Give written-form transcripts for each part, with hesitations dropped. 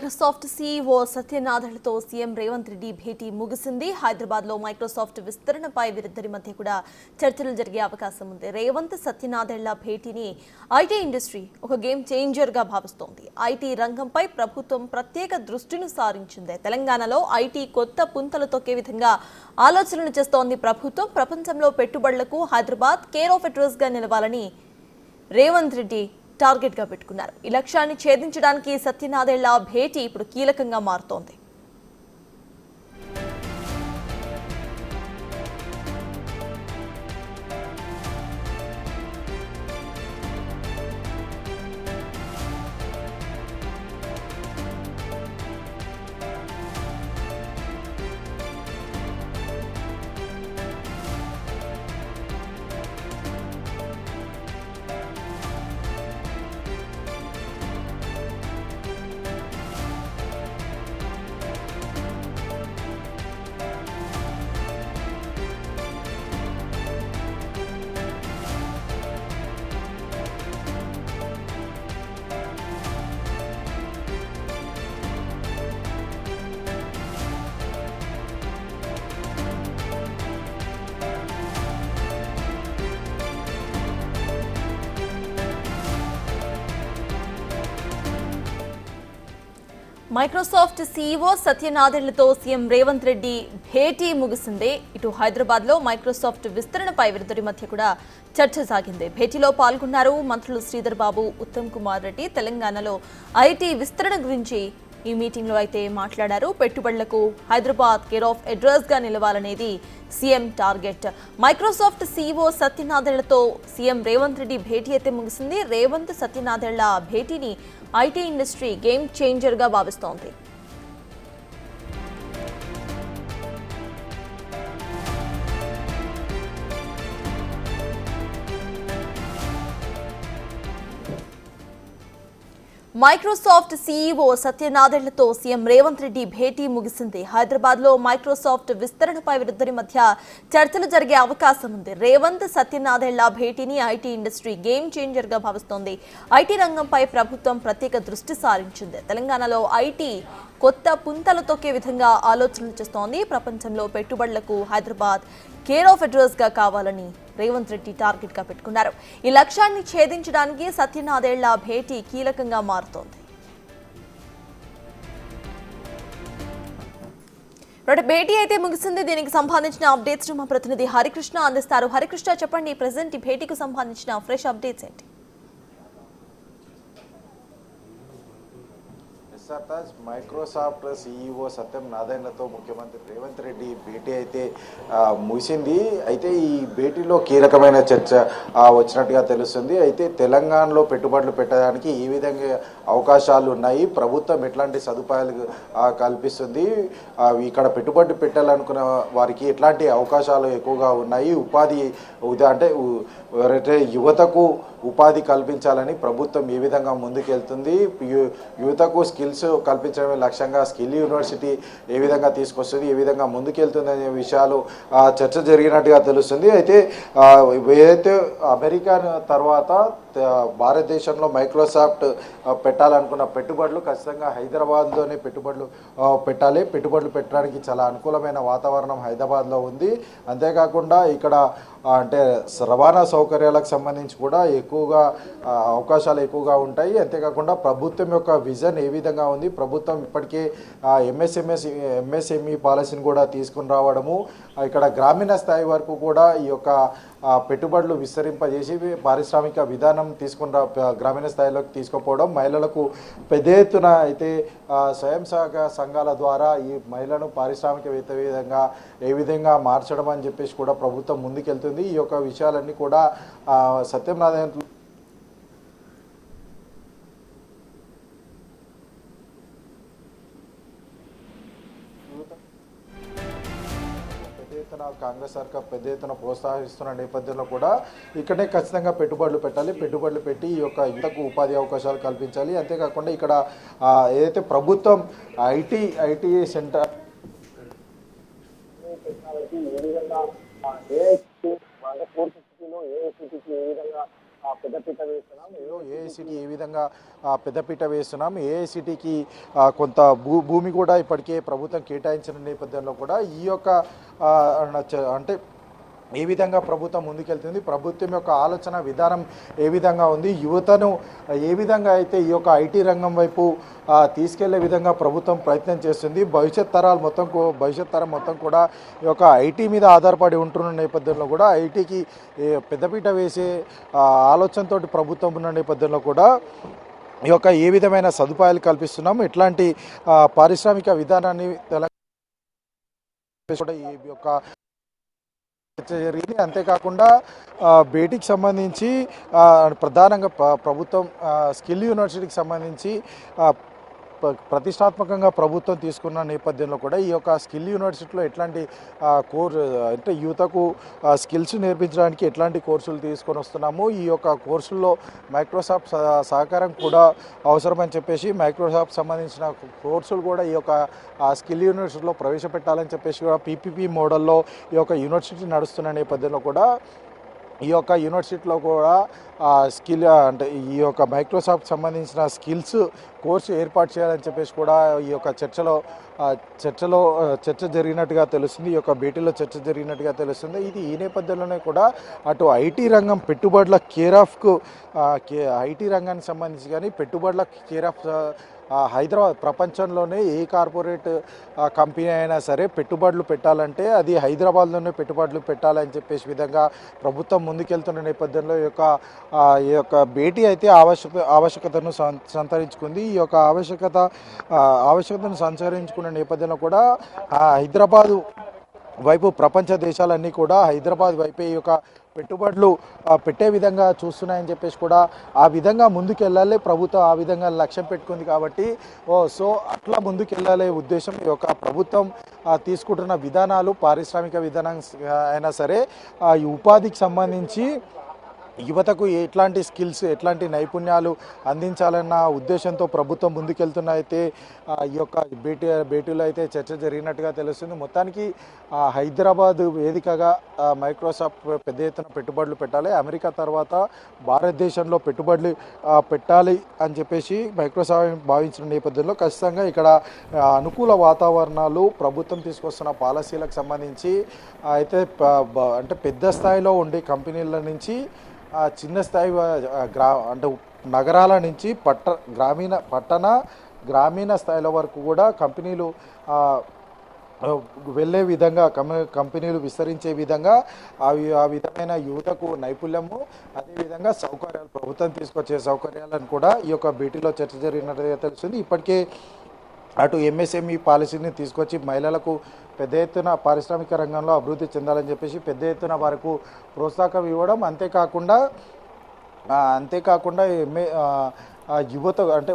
Microsoft CEO సత్యనాథన్తో CM Revanth Reddy భేటీ ముగిసింది. హైదరాబాద్లో మైక్రోసాఫ్ట్ విస్తరణపై వీరిద్దరి మధ్య కూడా చర్చలు జరిగే అవకాశం ఉంది. రేవంత్ సత్యనాథన్ల భేటీని ఐటీ ఇండస్ట్రీ ఒక గేమ్ చేంజర్గా భావిస్తోంది. ఐటీ రంగంపై ప్రభుత్వం ప్రత్యేక దృష్టిని సారించింది. తెలంగాణలో ఐటీ కొత్త పుంతలు తొక్కే విధంగా ఆలోచనలు చేస్తోంది ప్రభుత్వం. ప్రపంచంలో పెట్టుబడులకు హైదరాబాద్ కేర్ ఆఫ్ అడ్రస్గా నిలవాలని రేవంత్ రెడ్డి టార్గెట్ గా పెట్టుకున్నారు. ఈ లక్ష్యాన్ని ఛేదించడానికి సత్యనాథన్ల భేటీ ఇప్పుడు కీలకంగా మారుతోంది. మైక్రోసాఫ్ట్ సీఈఓ సత్యనాథన్లతో సీఎం రేవంత్ రెడ్డి భేటీ ముగిసింది. ఇటు హైదరాబాద్లో మైక్రోసాఫ్ట్ విస్తరణపై వీరిద్దరి మధ్య కూడా చర్చ సాగింది. భేటీలో పాల్గొన్నారు మంత్రులు శ్రీధర్ బాబు, ఉత్తమ్ కుమార్ రెడ్డి. తెలంగాణలో ఐటీ విస్తరణ గురించి ఈ మీటింగ్లో అయితే మాట్లాడారు. పెట్టుబడులకు హైదరాబాద్ కేర్ ఆఫ్ అడ్రస్గా నిలవాలనేది సీఎం టార్గెట్. మైక్రోసాఫ్ట్ సీఈఓ సత్యనాథన్లతో సీఎం రేవంత్ రెడ్డి భేటీ అయితే ముగిసింది. రేవంత్ సత్యనాథన్ల భేటీని ఐటీ ఇండస్ట్రీ గేమ్ చేంజర్గా భావిస్తోంది. మైక్రోసాఫ్ట్ సీఈఓ సత్యనాథన్లతో సీఎం రేవంత్ రెడ్డి భేటీ ముగిసింది. హైదరాబాద్లో మైక్రోసాఫ్ట్ విస్తరణపై వీరిద్దరి మధ్య చర్చలు జరిగే అవకాశం ఉంది. రేవంత్ సత్యనాథన్ల భేటీని ఐటీ ఇండస్ట్రీ గేమ్ చేంజర్గా భావిస్తోంది. ఐటీ రంగంపై ప్రభుత్వం ప్రత్యేక దృష్టి సారించింది. తెలంగాణలో ఐటీ కొత్త పుంతలు తొక్కే విధంగా ఆలోచనలు చేస్తోంది. ప్రపంచంలో పెట్టుబడులకు హైదరాబాద్ కేర్ ఆఫ్ అడ్రస్గా కావాలని రేవంత్ రెడ్డి టార్గెట్ గా పెట్టుకున్నారు. ఈ లక్ష్యాన్ని ఛేదించడానికి సత్యనాథన్ల భేటీ కీలకంగా మారుతోంది. భేటీ అయితే ముగిసింది. దీనికి సంబంధించిన అప్డేట్స్ మా ప్రతినిధి హరికృష్ణ అందిస్తారు. హరికృష్ణ, చెప్పండి, ప్రెసెంట్ ఈ భేటీకి సంబంధించిన ఫ్రెష్ అప్డేట్స్ ఏంటి? మైక్రోసాఫ్ట్ సీఈఓ సత్యనాథన్లతో ముఖ్యమంత్రి రేవంత్ రెడ్డి భేటీ అయితే ముగిసింది. అయితే ఈ భేటీలో కీలకమైన చర్చ వచ్చినట్టుగా తెలుస్తుంది. అయితే తెలంగాణలో పెట్టుబడులు పెట్టడానికి ఏ విధంగా అవకాశాలు ఉన్నాయి, ప్రభుత్వం ఎట్లాంటి సదుపాయాలు కల్పిస్తుంది, ఇక్కడ పెట్టుబడి పెట్టాలనుకున్న వారికి ఎట్లాంటి అవకాశాలు ఎక్కువగా ఉన్నాయి, ఉపాధి అంటే యువతకు ఉపాధి కల్పించాలని ప్రభుత్వం ఏ విధంగా ముందుకెళ్తుంది, యువతకు స్కిల్స్ కల్పించడమే లక్ష్యంగా స్కిల్ యూనివర్సిటీ ఏ విధంగా తీసుకొస్తుంది, ఏ విధంగా ముందుకెళ్తుంది అనే విషయాలు చర్చ జరిగినట్టుగా తెలుస్తుంది. అయితే ఏదైతే అమెరికా తర్వాత భారతదేశంలో మైక్రోసాఫ్ట్ పెట్టాలనుకున్న పెట్టుబడులు ఖచ్చితంగా హైదరాబాద్లోనే పెట్టుబడులు పెట్టాలి. పెట్టుబడులు పెట్టడానికి చాలా అనుకూలమైన వాతావరణం హైదరాబాద్లో ఉంది. అంతేకాకుండా ఇక్కడ అంటే రవాణా సౌకర్యాలకు సంబంధించి కూడా ఎక్కువగా అవకాశాలు ఎక్కువగా ఉంటాయి. అంతేకాకుండా ప్రభుత్వం యొక్క విజన్ ఏ విధంగా ఉంది, ప్రభుత్వం ఇప్పటికే ఎంఎస్ఎంఈ పాలసీని కూడా తీసుకుని రావడము, ఇక్కడ గ్రామీణ స్థాయి వరకు కూడా ఈ యొక్క పెట్టుబడులు విస్తరింపజేసి పారిశ్రామిక విధానం గ్రామీణ స్థాయిలోకి తీసుకుపోవడం, మహిళలకు పెద్ద ఎత్తున అయితే స్వయం సహాయక సంఘాల ద్వారా ఈ మహిళలను పారిశ్రామికవేత్త ఏ విధంగా మార్చడం అని చెప్పేసి కూడా ప్రభుత్వం ముందుకెళ్తుంది. ఈ యొక్క విషయాలన్నీ కూడా సత్యనాథన్ కాంగ్రెస్ సర్కార్ పెద్ద ఎత్తున ప్రోత్సహిస్తున్న నేపథ్యంలో కూడా ఇక్కడే ఖచ్చితంగా పెట్టుబడులు పెట్టాలి. పెట్టుబడులు పెట్టి ఈ యొక్క యువతకు ఉపాధి అవకాశాలు కల్పించాలి. అంతేకాకుండా ఇక్కడ ఏదైతే ప్రభుత్వం ఐటీ సెంటర్ పూర్తి స్థితిలో ఏ విధంగా పెద్దపీట వేస్తున్నాం, ఏఐసిటీ ఏ విధంగా పెద్దపీట వేస్తున్నాం, ఏఐసిటీకి కొంత భూమి కూడా ఇప్పటికే ప్రభుత్వం కేటాయించిన నేపథ్యంలో కూడా ఈ యొక్క అంటే ఏ విధంగా ప్రభుత్వం ముందుకెళ్తుంది, ప్రభుత్వం యొక్క ఆలోచన విధానం ఏ విధంగా ఉంది, యువతను ఏ విధంగా అయితే ఈ యొక్క ఐటీ రంగం వైపు తీసుకెళ్లే విధంగా ప్రభుత్వం ప్రయత్నం చేస్తుంది. భవిష్యత్ తరం మొత్తం కూడా ఈ యొక్క ఐటీ మీద ఆధారపడి ఉంటున్న నేపథ్యంలో కూడా ఐటీకి పెద్దపీట వేసే ఆలోచనతో ప్రభుత్వం ఉన్న నేపథ్యంలో కూడా ఈ యొక్క ఏ విధమైన సదుపాయాలు కల్పిస్తున్నాం, ఎట్లాంటి పారిశ్రామిక విధానాన్ని తెలంగాణ ఈ యొక్క జరిగింది. అంతేకాకుండా బేటీకి సంబంధించి ప్రధానంగా ప్రభుత్వం స్కిల్ యూనివర్సిటీకి సంబంధించి ప్రతిష్టాత్మకంగా ప్రభుత్వం తీసుకున్న నేపథ్యంలో కూడా ఈ యొక్క స్కిల్ యూనివర్సిటీలో ఎట్లాంటి అంటే యువతకు స్కిల్స్ నేర్పించడానికి ఎట్లాంటి కోర్సులు తీసుకొని వస్తున్నాము, ఈ యొక్క కోర్సుల్లో మైక్రోసాఫ్ట్ సహకారం కూడా అవసరమని చెప్పేసి మైక్రోసాఫ్ట్ సంబంధించిన కోర్సులు కూడా ఈ యొక్క స్కిల్ యూనివర్సిటీలో ప్రవేశపెట్టాలని చెప్పేసి కూడా పీపీపీ మోడల్లో ఈ యొక్క యూనివర్సిటీ నడుస్తున్న నేపథ్యంలో కూడా ఈ యొక్క యూనివర్సిటీలో కూడా స్కిల్ అంటే ఈ యొక్క మైక్రోసాఫ్ట్ సంబంధించిన స్కిల్స్ కోర్సు ఏర్పాటు చేయాలని చెప్పేసి కూడా ఈ యొక్క చర్చ జరిగినట్టుగా తెలుస్తుంది. ఈ యొక్క భేటీలో చర్చ జరిగినట్టుగా తెలుస్తుంది. ఇది ఈ నేపథ్యంలోనే కూడా అటు ఐటీ రంగం పెట్టుబడుల ఐటీ రంగానికి సంబంధించి కానీ పెట్టుబడుల హైదరాబాద్ ప్రపంచంలోనే ఏ కార్పొరేట్ కంపెనీ అయినా సరే పెట్టుబడులు పెట్టాలంటే అది హైదరాబాద్లోనే పెట్టుబడులు పెట్టాలని చెప్పేసి విధంగా ప్రభుత్వం ముందుకెళ్తున్న నేపథ్యంలో ఈ యొక్క భేటీ అయితే ఆవశ్యకతను సంతరించుకుంది. ఈ యొక్క ఆవశ్యకతను సంతరించుకున్న నేపథ్యంలో కూడా హైదరాబాదు వైపు ప్రపంచ దేశాలన్నీ కూడా హైదరాబాద్ వైపే ఈ యొక్క పెట్టుబడులు పెట్టే విధంగా చూస్తున్నాయని చెప్పేసి కూడా ఆ విధంగా ముందుకెళ్ళాలి ప్రభుత్వం, ఆ విధంగా లక్ష్యం పెట్టుకుంది కాబట్టి సో అట్లా ముందుకెళ్ళాలే ఉద్దేశం ఈ యొక్క ప్రభుత్వం తీసుకుంటున్న విధానాలు పారిశ్రామిక విధానం అయినా సరే ఈ ఉపాధికి సంబంధించి యువతకు ఎట్లాంటి స్కిల్స్ ఎట్లాంటి నైపుణ్యాలు అందించాలన్న ఉద్దేశంతో ప్రభుత్వం ముందుకెళ్తున్న అయితే ఈ యొక్క భేటీలో అయితే చర్చ జరిగినట్టుగా తెలుస్తుంది. మొత్తానికి హైదరాబాద్ వేదికగా మైక్రోసాఫ్ట్ పెద్ద ఎత్తున పెట్టుబడులు పెట్టాలి, అమెరికా తర్వాత భారతదేశంలో పెట్టుబడులు పెట్టాలి అని చెప్పేసి మైక్రోసాఫ్ట్ భావించిన నేపథ్యంలో ఖచ్చితంగా ఇక్కడ అనుకూల వాతావరణాలు ప్రభుత్వం తీసుకొస్తున్న పాలసీలకు సంబంధించి అయితే అంటే పెద్ద స్థాయిలో ఉండే కంపెనీల నుంచి చిన్న స్థాయి అంటే నగరాల నుంచి గ్రామీణ స్థాయిల వరకు కూడా కంపెనీలు వెళ్ళే విధంగా కంపెనీలు విస్తరించే విధంగా ఆ విధమైన యువతకు నైపుణ్యము అదేవిధంగా సౌకర్యాలు ప్రభుత్వం తీసుకొచ్చే సౌకర్యాలను కూడా ఈ యొక్క భేటీలో చర్చ జరిగినట్టుగా తెలుస్తుంది. ఇప్పటికే అటు ఎంఎస్ఎంఈ పాలసీని తీసుకొచ్చి మహిళలకు పెద్ద ఎత్తున పారిశ్రామిక రంగంలో అభివృద్ధి చెందాలని చెప్పేసి పెద్ద ఎత్తున వరకు ప్రోత్సాహం ఇవ్వడం, అంతేకాకుండా యువత అంటే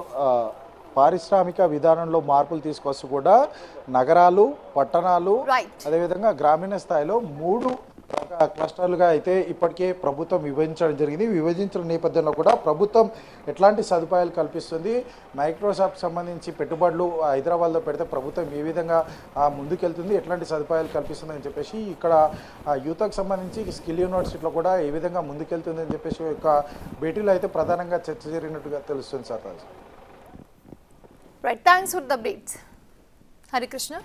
పారిశ్రామిక విధానంలో మార్పులు తీసుకొస్తూ కూడా నగరాలు, పట్టణాలు అదేవిధంగా గ్రామీణ స్థాయిలో 3 క్లస్టర్లుగా అయితే ఇప్పటికే ప్రభుత్వం విభజించిన నేపథ్యంలో కూడా ప్రభుత్వం ఎట్లాంటి సదుపాయాలు కల్పిస్తుంది, మైక్రోసాఫ్ట్ సంబంధించి పెట్టుబడులు హైదరాబాద్లో పెడితే ప్రభుత్వం ఏ విధంగా ముందుకెళ్తుంది, ఎట్లాంటి సదుపాయాలు కల్పిస్తుంది అని చెప్పేసి ఇక్కడ యూత్కి సంబంధించి స్కిల్ యూనివర్సిటీలో కూడా ఏ విధంగా ముందుకెళ్తుంది అని చెప్పేసి యొక్క భేటీలో అయితే ప్రధానంగా చర్చ జరిగినట్టుగా తెలుస్తుంది sir. Right, thanks for the updates Harikrishna.